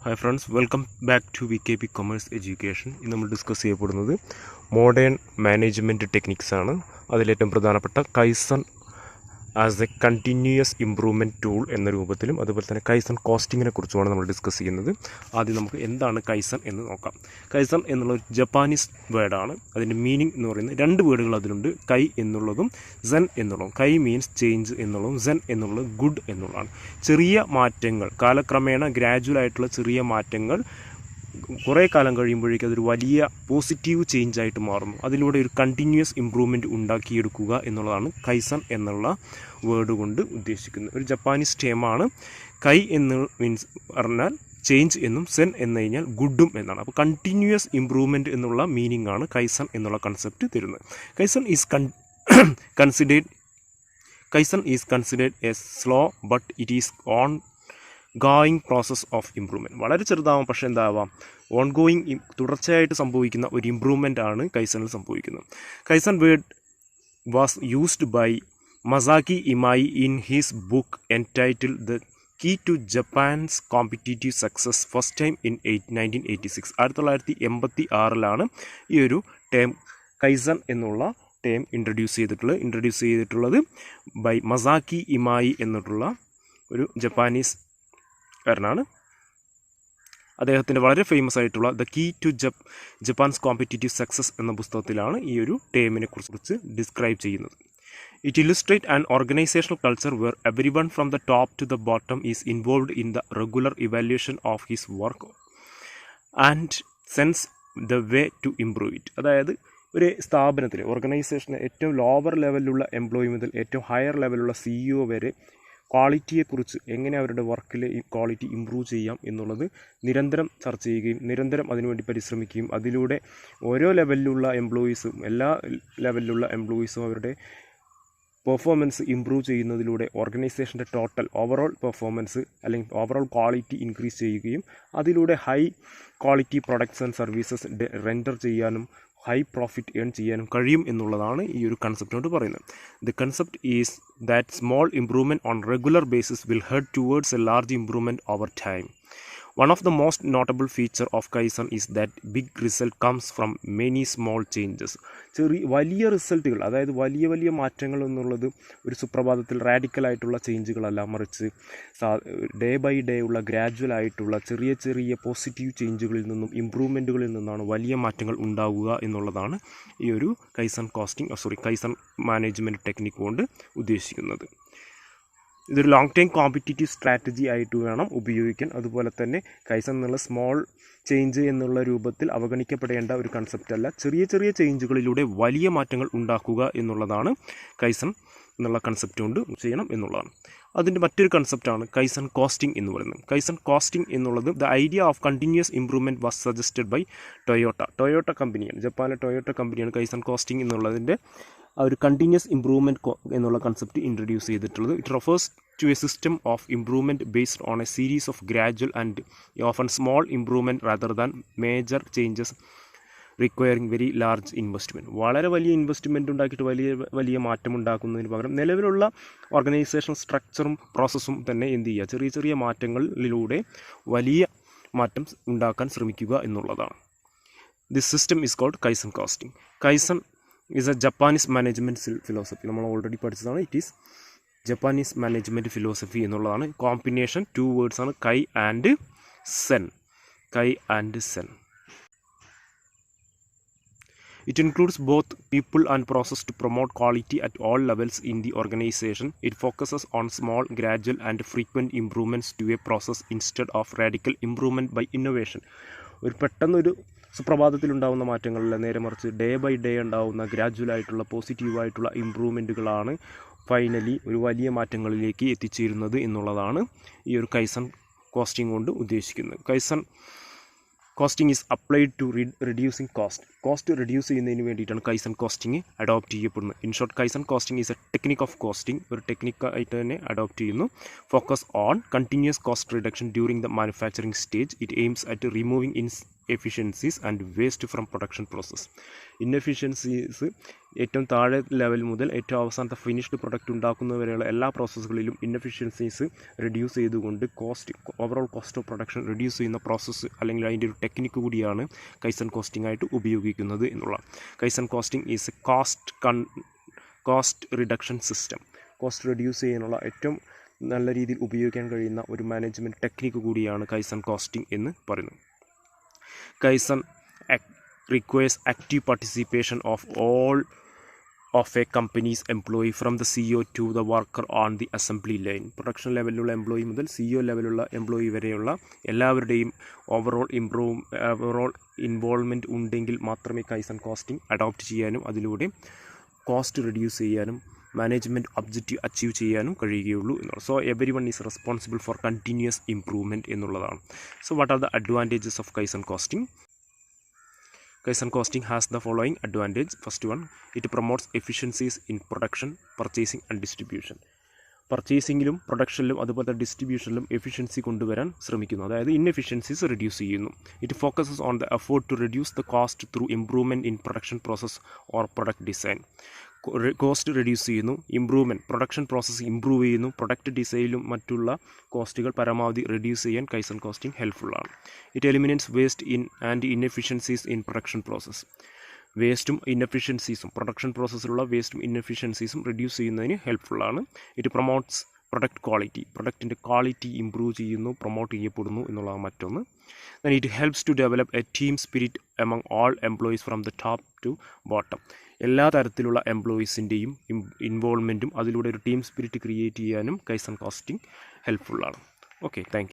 Hi friends, welcome back to VKP Commerce Education. ഇന്ന് നമ്മൾ discuss ചെയ്യപ്പെടുന്നത് മോഡേൺ മാനേജ്മെൻറ്റ് ടെക്നിക്സ് ആണ്. അതിലേറ്റവും പ്രധാനപ്പെട്ട kaizen as a continuous improvement tool എന്ന രൂപത്തിലും അതുപോലെ തന്നെ കൈസൺ കോസ്റ്റിങ്ങിനെ കുറിച്ചുമാണ് നമ്മൾ ഡിസ്കസ് ചെയ്യുന്നത്. ആദ്യം നമുക്ക് എന്താണ് കൈസൺ എന്ന് നോക്കാം. കൈസൺ എന്നുള്ള ഒരു ജപ്പാനീസ് വേർഡാണ്. അതിൻ്റെ മീനിങ് എന്ന് പറയുന്നത് രണ്ട് വേർഡുകൾ അതിലുണ്ട്. കൈ എന്നുള്ളതും സെൻ എന്നുള്ളതും. കൈ മീൻസ് ചേഞ്ച് എന്നുള്ളതും സെൻ എന്നുള്ളത് ഗുഡ് എന്നുള്ളതാണ്. ചെറിയ മാറ്റങ്ങൾ, കാലക്രമേണ ഗ്രാജുവലായിട്ടുള്ള ചെറിയ മാറ്റങ്ങൾ കുറേ കാലം കഴിയുമ്പോഴേക്കും അതൊരു വലിയ പോസിറ്റീവ് ചേഞ്ച് ആയിട്ട് മാറുന്നു. അതിലൂടെ ഒരു കണ്ടിന്യൂസ് ഇമ്പ്രൂവ്മെൻറ്റ് ഉണ്ടാക്കിയെടുക്കുക എന്നുള്ളതാണ് കൈസൺ എന്നുള്ള വേർഡ് കൊണ്ട് ഉദ്ദേശിക്കുന്നത്. ഒരു ജപ്പാനീസ് ടേമാണ്. കൈ എന്ന് മീൻസ് പറഞ്ഞാൽ ചേഞ്ച് എന്നും സെൻ എന്ന് കഴിഞ്ഞാൽ ഗുഡും എന്നാണ്. അപ്പോൾ കണ്ടിന്യൂസ് ഇമ്പ്രൂവ്മെൻറ്റ് എന്നുള്ള മീനിങ് ആണ് കൈസൺ എന്നുള്ള കൺസെപ്റ്റ് തരുന്നത്. കൈസൺ is considered A slow but it is on going process of improvement. വളരെ ചെറുതാവാം, പക്ഷേ എന്താവാം, ഓൺ ഗോയിങ് തുടർച്ചയായിട്ട് സംഭവിക്കുന്ന ഒരു ഇമ്പ്രൂവ്മെൻ്റ് ആണ് കൈസണിൽ സംഭവിക്കുന്നത്. Kaizen word was used by Masaaki Imai in his book entitled the key to Japan's competitive success first time in 1986. 1986 ഈ ഒരു ടേം കൈസൺ എന്നുള്ള ടേം ഇൻട്രൊഡ്യൂസ് ചെയ്തിട്ടുള്ളത് ബൈ മസാക്കി ഇമായി എന്നിട്ടുള്ള ഒരു ജപ്പാനീസ് കാരനാണ്. അദ്ദേഹത്തിൻ്റെ വളരെ ഫേമസ് ആയിട്ടുള്ള the key to Japan's competitive success എന്ന പുസ്തകത്തിലാണ് ഈ ഒരു ടേമിനെ കുറിച്ച് ഡിസ്ക്രൈബ് ചെയ്യുന്നത്. It illustrate an organisational culture where every one from the top to the bottom is involved in the regular evaluation of his work and sense the way to improve it. അതായത് ഒരു സ്ഥാപനത്തിൽ, ഓർഗനൈസേഷന് ഏറ്റവും lower ലെവലിലുള്ള employee മുതൽ ഏറ്റവും higher ലെവലുള്ള CEO വരെ ക്വാളിറ്റിയെക്കുറിച്ച്, എങ്ങനെ അവരുടെ വർക്കിൽ ഈ ക്വാളിറ്റി ഇമ്പ്രൂവ് ചെയ്യാം എന്നുള്ളത് നിരന്തരം ചർച്ച ചെയ്യുകയും നിരന്തരം അതിനുവേണ്ടി പരിശ്രമിക്കുകയും അതിലൂടെ ഓരോ ലെവലിലുള്ള എംപ്ലോയീസും, എല്ലാ ലെവലിലുള്ള എംപ്ലോയീസും അവരുടെ പെർഫോമൻസ് ഇമ്പ്രൂവ് ചെയ്യുന്നതിലൂടെ ഓർഗനൈസേഷൻ്റെ ടോട്ടൽ ഓവറോൾ പെർഫോമൻസ് അല്ലെങ്കിൽ ഓവറോൾ ക്വാളിറ്റി ഇൻക്രീസ് ചെയ്യുകയും അതിലൂടെ high quality products and services render ചെയ്യാനും ഹൈ പ്രോഫിറ്റ് ഏൺ ചെയ്യാനും കഴിയും എന്നുള്ളതാണ് ഈ ഒരു കൺസെപ്റ്റിനോട് പറയുന്നത്. The concept is that small improvement on regular basis will head towards A large improvement over time. One of the most notable feature of Kaizen is that big result comes from many small changes. വലിയ റിസൾട്ടുകൾ, അതായത് വലിയ മാറ്റങ്ങൾ എന്നുള്ളത് ഒരു സുപ്രഭാതത്തിൽ റാഡിക്കലായിട്ടുള്ള ചേഞ്ചുകളല്ല, മറിച്ച് day by day ഉള്ള gradual ആയിട്ടുള്ള ചെറിയ പോസിറ്റീവ് ചേഞ്ചുകളിൽ നിന്നും ഇമ്പ്രൂവ്മെൻറ്റുകളിൽ നിന്നാണ് വലിയ മാറ്റങ്ങൾ ഉണ്ടാവുക എന്നുള്ളതാണ് ഈ ഒരു കൈസൺ മാനേജ്മെൻറ്റ് ടെക്നിക്ക് കൊണ്ട് ഉദ്ദേശിക്കുന്നത്. ഇതൊരു ലോങ് ടൈം കോമ്പറ്റീറ്റീവ് സ്ട്രാറ്റജി ആയിട്ട് വേണം ഉപയോഗിക്കാൻ. അതുപോലെ തന്നെ കൈസൺ എന്നുള്ള സ്മോൾ ചേഞ്ച് എന്നുള്ള രൂപത്തിൽ അവഗണിക്കപ്പെടേണ്ട ഒരു കൺസെപ്റ്റ് അല്ല. ചെറിയ ചേഞ്ചുകളിലൂടെ വലിയ മാറ്റങ്ങൾ ഉണ്ടാക്കുക എന്നുള്ളതാണ് കൈസൺ എന്നുള്ള കൺസെപ്റ്റ് കൊണ്ട് ചെയ്യണം എന്നുള്ളതാണ്. അതിൻ്റെ മറ്റൊരു കൺസെപ്റ്റാണ് കൈസൺ കോസ്റ്റിംഗ് എന്ന് പറയുന്നത്. കൈസൺ കോസ്റ്റിംഗ് എന്നുള്ളത് the idea of continuous improvement was suggested by Toyota കമ്പനിയാണ്. ജപ്പാനിലെ ടൊയോട്ട കമ്പനിയാണ് കൈസൺ കോസ്റ്റിംഗ് എന്നുള്ളതിൻ്റെ ആ ഒരു കണ്ടിന്യൂസ് ഇംപ്രൂവ്മെൻറ്റ് എന്നുള്ള കൺസെപ്റ്റ് ഇൻട്രൊഡ്യൂസ് ചെയ്തിട്ടുള്ളത്. It refers to a system of improvement based on a series of gradual and often small improvement rather than major changes requiring very large investment. വളരെ വലിയ investment ഉണ്ടാക്കിയിട്ട് വലിയ മാറ്റം ഉണ്ടാക്കുന്നതിന് പകരം നിലവിലുള്ള ഓർഗനൈസേഷൻ സ്ട്രക്ചറും പ്രോസസ്സും തന്നെ എന്ത് ചെയ്യുക, ചെറിയ മാറ്റങ്ങളിലൂടെ വലിയ മാറ്റം ഉണ്ടാക്കാൻ ശ്രമിക്കുക എന്നുള്ളതാണ്. This system is called kaizen costing. Kaizen is a Japanese management philosophy. നമ്മൾ ഓൾറെഡി പഠിച്ചതാണ്. It is Japanese management philosophy എന്നുള്ളതാണ്. കോമ്പിനേഷൻ 2 വേർഡ്സ് ആണ്, kai and zen. It includes both people and process to promote quality at all levels in the organization. It focuses on small, gradual and frequent improvements to a process instead of radical improvement by innovation. ഒരു പെട്ടെന്നൊരു സുപ്രഭാതത്തിലുണ്ടാകുന്ന മാറ്റങ്ങളില്ല, നേരെ മറിച്ച് day by day ഉണ്ടാകുന്ന ഗ്രാജുവലായിട്ടുള്ള പോസിറ്റീവായിട്ടുള്ള ഇമ്പ്രൂവ്മെൻറ്റുകളാണ് finally ഒരു വലിയ മാറ്റങ്ങളിലേക്ക് എത്തിച്ചേരുന്നത് എന്നുള്ളതാണ് ഈ ഒരു കൈസൺ കോസ്റ്റിംഗ് കൊണ്ട് ഉദ്ദേശിക്കുന്നത്. Kaizen costing is applied to reducing cost reduce ചെയ്യുന്നതിന് വേണ്ടിയിട്ടാണ് കൈസൺ കോസ്റ്റിംഗ് അഡോപ്റ്റ് ചെയ്യപ്പെടുന്നത്. In short, kaizen costing is a technique of costing, ഒരു ടെക്നിക്കായിട്ട് തന്നെ അഡോപ്റ്റ് ചെയ്യുന്നു. Focus on continuous cost reduction during the manufacturing stage. It aims at removing inefficiencies and waste from production process. Inefficiencies ഏറ്റവും താഴെ level മുതൽ ഏറ്റവും അവസാനത്തെ finished product ഉണ്ടാക്കുന്നവരെയുള്ള എല്ലാ പ്രോസസ്സുകളിലും ഇൻഎഫിഷ്യൻസീസ് റെഡ്യൂസ് ചെയ്തുകൊണ്ട് overall cost of production reduce ചെയ്യുന്ന process അല്ലെങ്കിൽ അതിൻ്റെ ഒരു ടെക്നിക്ക് കൂടിയാണ് കൈസൺ കോസ്റ്റിംഗ് ആയിട്ട് ഉപയോഗിക്കുന്നത് എന്നുള്ള. കൈസൺ costing is A cost reduction system. Cost reduce ചെയ്യാനുള്ള ഏറ്റവും നല്ല രീതിയിൽ ഉപയോഗിക്കാൻ കഴിയുന്ന ഒരു മാനേജ്മെൻറ്റ് ടെക്നിക്ക് കൂടിയാണ് കൈസൺ കോസ്റ്റിംഗ് എന്ന് പറയുന്നത്. കൈസൺ requires active participation of all of a company's employee from the CEO to the worker on the assembly line. Production ലെവലിലുള്ള എംപ്ലോയി മുതൽ CEO ലെവലുള്ള എംപ്ലോയി വരെയുള്ള എല്ലാവരുടെയും ഓവറോൾ ഇൻവോൾവ്മെൻറ്റ് ഉണ്ടെങ്കിൽ മാത്രമേ കൈസൺ കോസ്റ്റിംഗ് അഡോപ്റ്റ് ചെയ്യാനും അതിലൂടെ കോസ്റ്റ് റെഡ്യൂസ് ചെയ്യാനും മാനേജ്മെൻറ്റ് ഒബ്ജക്റ്റീവ് അച്ചീവ് ചെയ്യാനും കഴിയുകയുള്ളൂ എന്നുള്ളത്. So every one is responsible for continuous improvement എന്നുള്ളതാണ്. So what are the advantages of kaizen costing? Kaizen costing has the following advantage. First one, it promotes efficiencies in production, purchasing and distribution. പർച്ചേസിങ്ങിലും പ്രൊഡക്ഷനിലും അതുപോലെ ഡിസ്ട്രിബ്യൂഷനിലും efficiency കൊണ്ടുവരാൻ ശ്രമിക്കുന്നു, അതായത് inefficiencies reduce ചെയ്യുന്നു. It focuses on the effort to reduce the cost through improvement in production process or product design. Cost reduce ചെയ്യുന്നു, improvement production process improve ചെയ്യുന്നു, പ്രൊഡക്റ്റ് ഡിസൈനിലും മറ്റുള്ള കോസ്റ്റുകൾ പരമാവധി റെഡ്യൂസ് ചെയ്യാൻ കൈസൺ കോസ്റ്റിംഗ് ഹെൽപ്ഫുള്ളാണ്. It eliminates waste and inefficiencies in production process. വേസ്റ്റും ഇൻഎഫിഷ്യൻസീസും പ്രൊഡക്ഷൻ പ്രോസസ്സിലുള്ള വേസ്റ്റും ഇൻഎഫിഷ്യൻസീസും റെഡ്യൂസ് ചെയ്യുന്നതിന് ഹെൽപ്ഫുള്ളാണ്. It promotes product quality. പ്രൊഡക്റ്റിൻ്റെ ക്വാളിറ്റി ഇംപ്രൂവ് ചെയ്യുന്നു, പ്രൊമോട്ട് ചെയ്യപ്പെടുന്നു എന്നുള്ളതാണ് മറ്റൊന്ന്. Then it helps to develop a team spirit among all employees from the top to bottom. എല്ലാ തരത്തിലുള്ള എംപ്ലോയീസിൻ്റെയും ഇൻവോൾവ്മെൻറ്റും അതിലൂടെ ഒരു ടീം സ്പിരിറ്റ് ക്രിയേറ്റ് ചെയ്യാനും കൈസൺ കോസ്റ്റിംഗ് ഹെൽപ്ഫുള്ളാണ്. Okay, thank